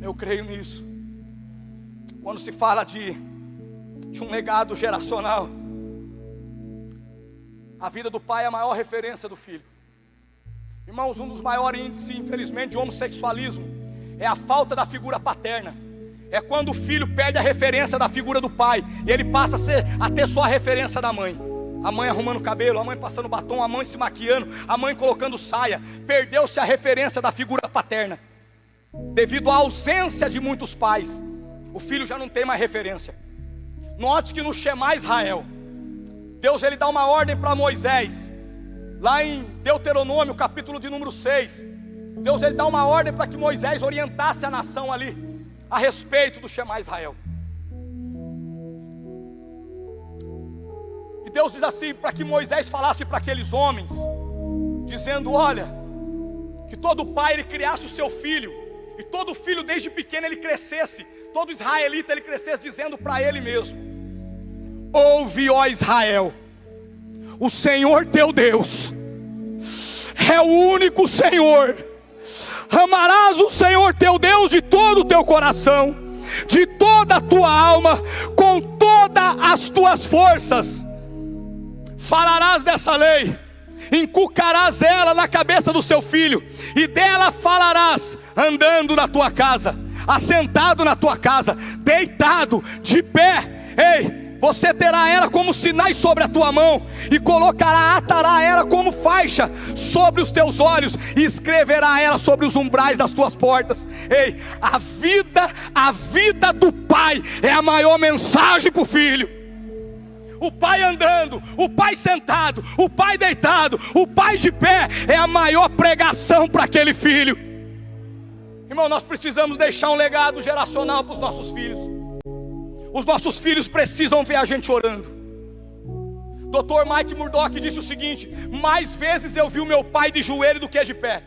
Eu creio nisso. Quando se fala de um legado geracional, a vida do pai é a maior referência do filho. Irmãos, um dos maiores índices, infelizmente, de homossexualismo é a falta da figura paterna. É quando o filho perde a referência da figura do pai e ele passa a ter só a referência da mãe. A mãe arrumando o cabelo, a mãe passando batom, a mãe se maquiando, a mãe colocando saia. Perdeu-se a referência da figura paterna. Devido à ausência de muitos pais, o filho já não tem mais referência. Note que no Shema Israel, Deus ele dá uma ordem para Moisés. Lá em Deuteronômio, capítulo de número 6, Deus ele dá uma ordem para que Moisés orientasse a nação ali a respeito do Shema Israel. E Deus diz assim, para que Moisés falasse para aqueles homens, dizendo: olha, que todo pai ele criasse o seu filho, e todo filho desde pequeno ele crescesse, todo israelita ele crescesse dizendo para ele mesmo: ouve, ó Israel, o Senhor teu Deus é o único Senhor. Amarás o Senhor teu Deus de todo o teu coração, de toda a tua alma, com todas as tuas forças. Falarás dessa lei, inculcarás ela na cabeça do seu filho, e dela falarás andando na tua casa, assentado na tua casa, deitado, de pé, ei, você terá ela como sinais sobre a tua mão, e atará ela como faixa sobre os teus olhos, e escreverá ela sobre os umbrais das tuas portas. Ei, a vida do pai é a maior mensagem para o filho. O pai andando, o pai sentado, o pai deitado, o pai de pé, é a maior pregação para aquele filho. Irmão, nós precisamos deixar um legado geracional para os nossos filhos. Os nossos filhos precisam ver a gente orando. Dr. Mike Murdock disse o seguinte: mais vezes eu vi o meu pai de joelho do que de pé.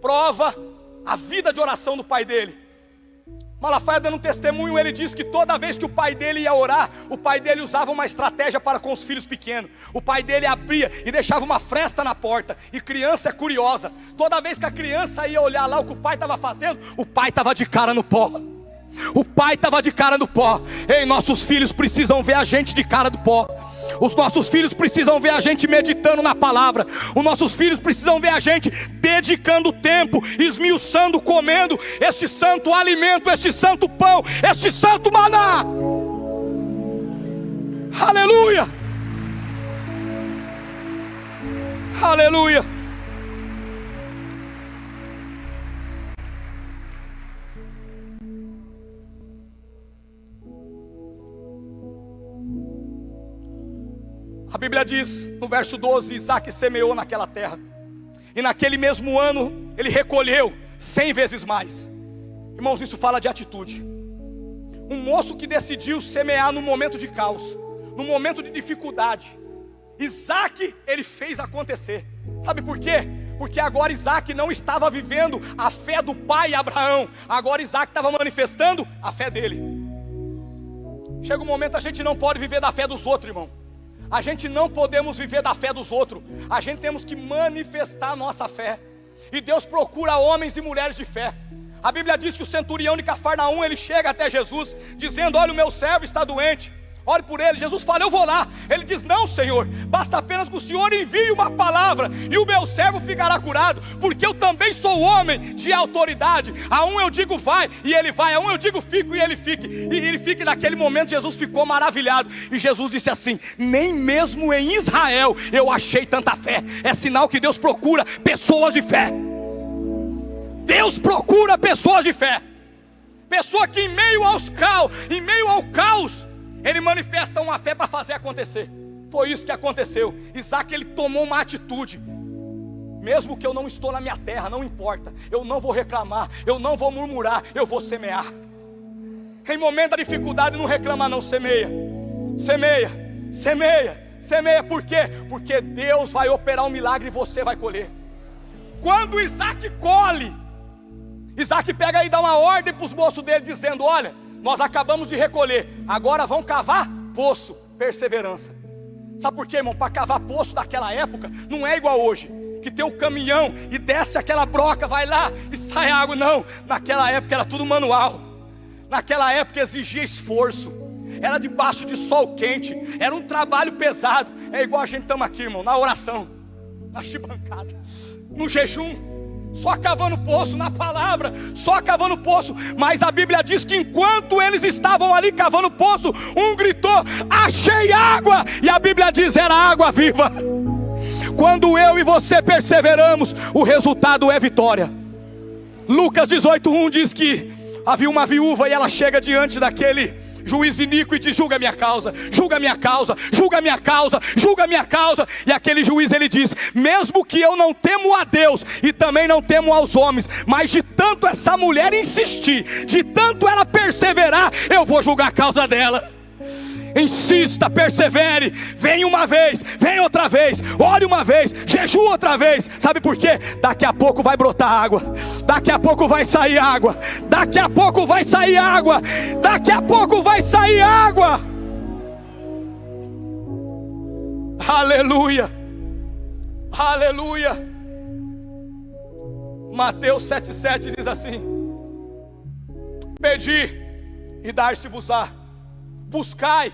Prova a vida de oração do pai dele. Malafaia, dando um testemunho, ele disse que toda vez que o pai dele ia orar, o pai dele usava uma estratégia para com os filhos pequenos. O pai dele abria e deixava uma fresta na porta. E criança é curiosa. Toda vez que a criança ia olhar lá o que o pai estava fazendo, o pai estava de cara no pó. O pai estava de cara no pó. Ei, nossos filhos precisam ver a gente de cara do pó. Os nossos filhos precisam ver a gente meditando na palavra. Os nossos filhos precisam ver a gente dedicando tempo, esmiuçando, comendo este santo alimento, este santo pão, este santo maná. Aleluia! Aleluia! A Bíblia diz, no verso 12, Isaac semeou naquela terra, e naquele mesmo ano, ele recolheu 100 vezes mais. Irmãos, isso fala de atitude. Um moço que decidiu semear no momento de caos, no momento de dificuldade. Isaac, ele fez acontecer. Sabe por quê? Porque agora Isaac não estava vivendo a fé do pai Abraão. Agora Isaac estava manifestando a fé dele. Chega um momento a gente não pode viver da fé dos outros, irmão. A gente não podemos viver da fé dos outros. A gente temos que manifestar a nossa fé. E Deus procura homens e mulheres de fé. A Bíblia diz que o centurião de Cafarnaum, ele chega até Jesus, dizendo: olha, o meu servo está doente, ore por ele. Jesus fala: eu vou lá. Ele diz: não, Senhor, basta apenas que o Senhor envie uma palavra, e o meu servo ficará curado, porque eu também sou homem de autoridade. A um eu digo vai, e ele vai. A um eu digo fico, e ele fica. E ele fica. E naquele momento Jesus ficou maravilhado. E Jesus disse assim: nem mesmo em Israel eu achei tanta fé. É sinal que Deus procura pessoas de fé. Deus procura pessoas de fé. Pessoa que em meio ao caos, ele manifesta uma fé para fazer acontecer. Foi isso que aconteceu. Isaac, ele tomou uma atitude. Mesmo que eu não estou na minha terra, não importa. Eu não vou reclamar, eu não vou murmurar, eu vou semear. Em momento da dificuldade, não reclama não, semeia. Semeia, semeia, semeia. Por quê? Porque Deus vai operar um milagre e você vai colher. Quando Isaac colhe, Isaac pega e dá uma ordem para os moços dele, dizendo: olha, nós acabamos de recolher, agora vão cavar poço. Perseverança. Sabe por quê, irmão? Para cavar poço daquela época não é igual hoje, que tem o caminhão e desce aquela broca, vai lá e sai água. Não, naquela época era tudo manual. Naquela época exigia esforço. Era debaixo de sol quente, era um trabalho pesado. É igual a gente estamos aqui, irmão, na oração, na arquibancada, no jejum, só cavando poço, na palavra, só cavando poço. Mas a Bíblia diz que enquanto eles estavam ali cavando poço, um gritou: achei água! E a Bíblia diz: era água viva. Quando eu e você perseveramos, o resultado é vitória. Lucas 18:1 diz que havia uma viúva e ela chega diante daquele juiz iníquo e diz: julga minha causa, julga minha causa, julga minha causa, julga minha causa. E aquele juiz, ele diz: mesmo que eu não temo a Deus e também não temo aos homens, mas de tanto essa mulher insistir, de tanto ela perseverar, eu vou julgar a causa dela. Insista, persevere, vem uma vez, vem outra vez, ore uma vez, jejua outra vez. Sabe por quê? Daqui a pouco vai brotar água, daqui a pouco vai sair água, daqui a pouco vai sair água, daqui a pouco vai sair água. Aleluia, aleluia. Mateus 7,7 diz assim: pedi e dar-se-vos-á, buscai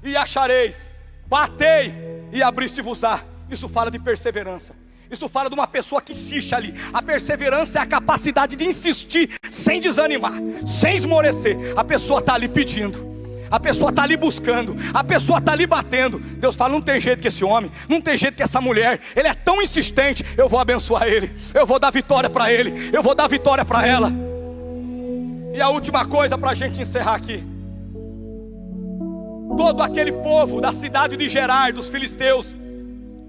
e achareis, batei e abrir-se-vos-á. Isso fala de perseverança. Isso fala de uma pessoa que insiste ali. A perseverança é a capacidade de insistir sem desanimar, sem esmorecer. A pessoa está ali pedindo, a pessoa está ali buscando, a pessoa está ali batendo. Deus fala, não tem jeito que esse homem, não tem jeito que essa mulher, ele é tão insistente, eu vou abençoar ele, eu vou dar vitória para ele, eu vou dar vitória para ela. E a última coisa para a gente encerrar aqui. Todo aquele povo da cidade de Gerar, dos filisteus,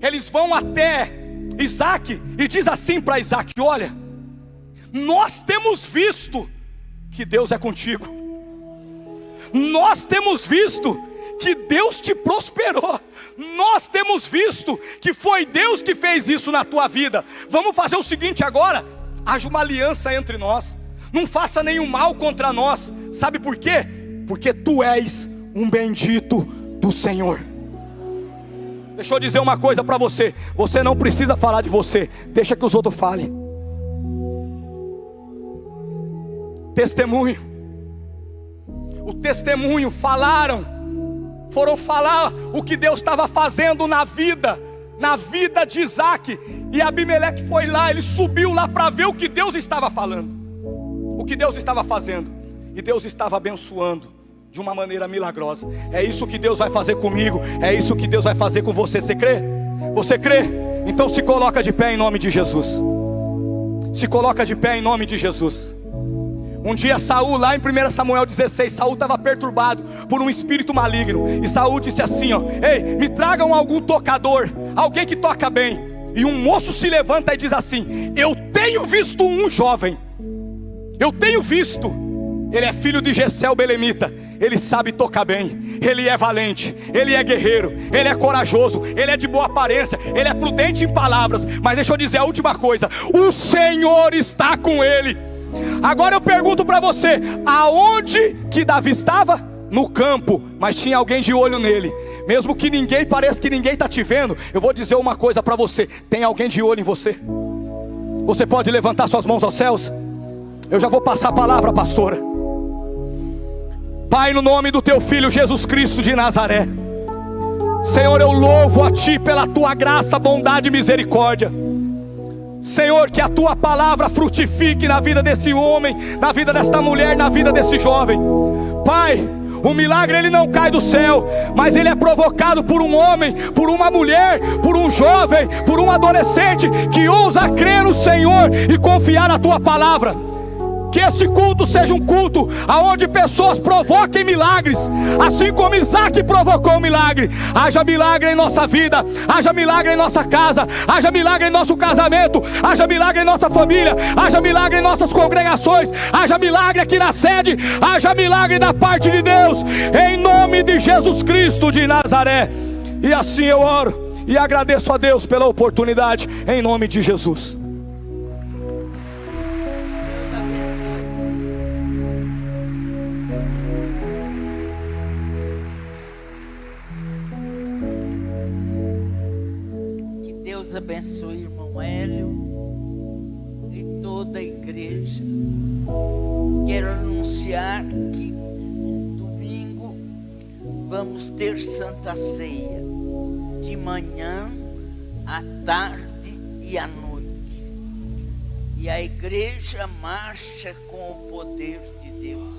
eles vão até Isaac e diz assim para Isaac: olha, nós temos visto que Deus é contigo, nós temos visto que Deus te prosperou, nós temos visto que foi Deus que fez isso na tua vida. Vamos fazer o seguinte agora, haja uma aliança entre nós, não faça nenhum mal contra nós. Sabe por quê? Porque tu és um bendito do Senhor. Deixa eu dizer uma coisa para você. Você não precisa falar de você, deixa que os outros falem. Testemunho. O testemunho foram falar o que Deus estava fazendo na vida de Isaac. E Abimeleque foi lá, ele subiu lá para ver o que Deus estava falando, o que Deus estava fazendo. E Deus estava abençoando de uma maneira milagrosa. É isso que Deus vai fazer comigo, é isso que Deus vai fazer com você. Você crê? Você crê? Então se coloca de pé em nome de Jesus. Se coloca de pé em nome de Jesus. Um dia Saul, lá em 1 Samuel 16, Saul estava perturbado por um espírito maligno. E Saul disse assim, ó: ei, me tragam algum tocador, alguém que toca bem. E um moço se levanta e diz assim: eu tenho visto um jovem, eu tenho visto, ele é filho de Jessé o belemita, ele sabe tocar bem, ele é valente, ele é guerreiro, ele é corajoso, ele é de boa aparência, ele é prudente em palavras. Mas deixa eu dizer a última coisa: o Senhor está com ele. Agora eu pergunto para você, aonde que Davi estava? No campo, mas tinha alguém de olho nele. Mesmo que ninguém, pareça que ninguém está te vendo, eu vou dizer uma coisa para você: tem alguém de olho em você. Você pode levantar suas mãos aos céus? Eu já vou passar a palavra, pastora. Pai, no nome do teu Filho Jesus Cristo de Nazaré, Senhor, eu louvo a Ti pela Tua graça, bondade e misericórdia. Senhor, que a Tua palavra frutifique na vida desse homem, na vida desta mulher, na vida desse jovem. Pai, o milagre ele não cai do céu, mas ele é provocado por um homem, por uma mulher, por um jovem, por um adolescente que ousa crer no Senhor e confiar na Tua palavra. Que esse culto seja um culto aonde pessoas provoquem milagres, assim como Isaac provocou um milagre. Haja milagre em nossa vida, haja milagre em nossa casa, haja milagre em nosso casamento, haja milagre em nossa família, haja milagre em nossas congregações, haja milagre aqui na sede, haja milagre da parte de Deus, em nome de Jesus Cristo de Nazaré. E assim eu oro e agradeço a Deus pela oportunidade, em nome de Jesus. Abençoe irmão Hélio e toda a igreja. Quero anunciar que domingo vamos ter Santa Ceia, de manhã, à tarde e à noite. E a igreja marcha com o poder de Deus.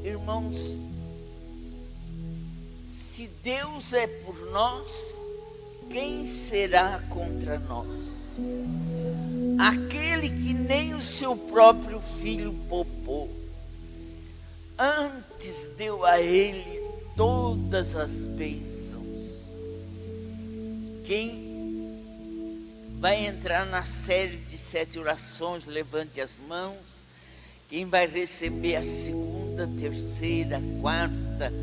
Irmãos, se Deus é por nós, quem será contra nós? Aquele que nem o seu próprio filho poupou, antes deu a ele todas as bênçãos. Quem vai entrar na série de 7 orações, levante as mãos. Quem vai receber a segunda, terceira, quarta,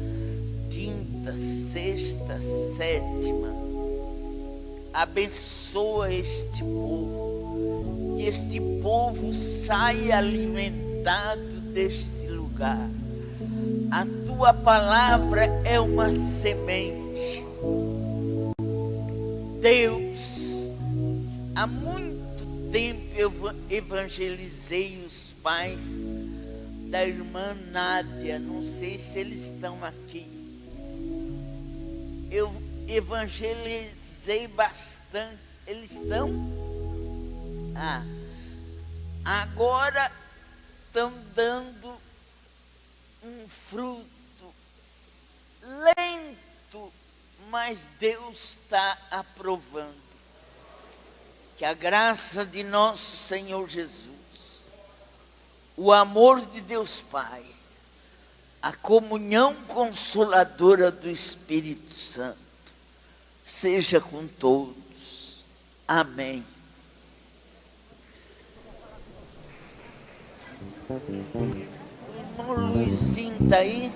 quinta, sexta, sétima, abençoa este povo, que este povo saia alimentado deste lugar. A tua palavra é uma semente. Deus, há muito tempo eu evangelizei os pais da irmã Nádia, não sei se eles estão aqui. evangelizei bastante. Eles estão? Agora estão dando um fruto lento, mas Deus está aprovando. Que a graça de nosso Senhor Jesus, o amor de Deus Pai, a comunhão consoladora do Espírito Santo, seja com todos. Amém. O irmão Luizinho está aí?